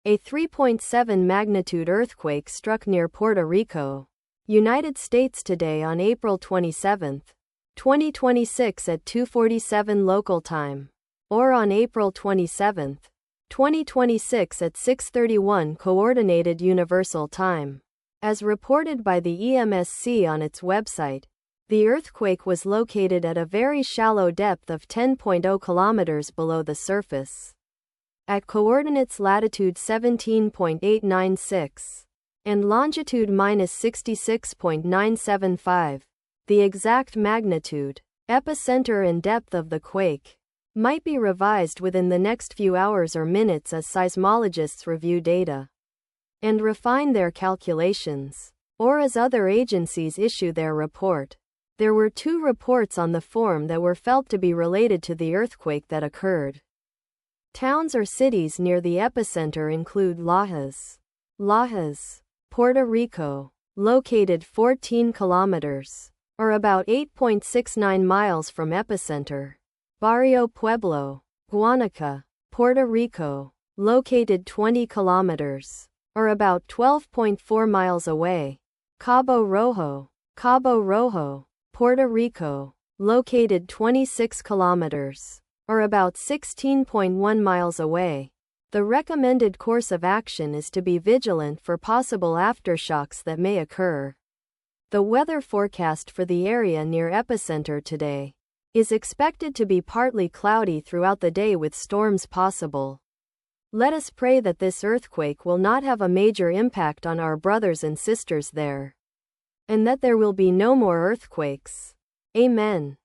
A 3.7 magnitude earthquake struck near Puerto Rico, United States today on April 27, 2026 at 2:47 local time, or on April 27, 2026 at 6:31 Coordinated Universal Time. As reported by the EMSC on its website, the earthquake was located at a very shallow depth of 10.0 kilometers below the surface, at coordinates latitude 17.896 and longitude -66.975. The exact magnitude, epicenter and depth of the quake might be revised within the next few hours or minutes as seismologists review data and refine their calculations, or as other agencies issue their report. There were 2 reports on the form that were felt to be related to the earthquake that occurred. Towns or cities near the epicenter include Lajas, Puerto Rico, located 14 kilometers, or about 8.69 miles from epicenter. Barrio Pueblo, Guánica, Puerto Rico, located 20 kilometers, or about 12.4 miles away. Cabo Rojo, Puerto Rico, located 26 kilometers, or about 16.1 miles away. The recommended course of action is to be vigilant for possible aftershocks that may occur. The weather forecast for the area near epicenter today is expected to be partly cloudy throughout the day with storms possible. Let us pray that this earthquake will not have a major impact on our brothers and sisters there, and that there will be no more earthquakes. Amen.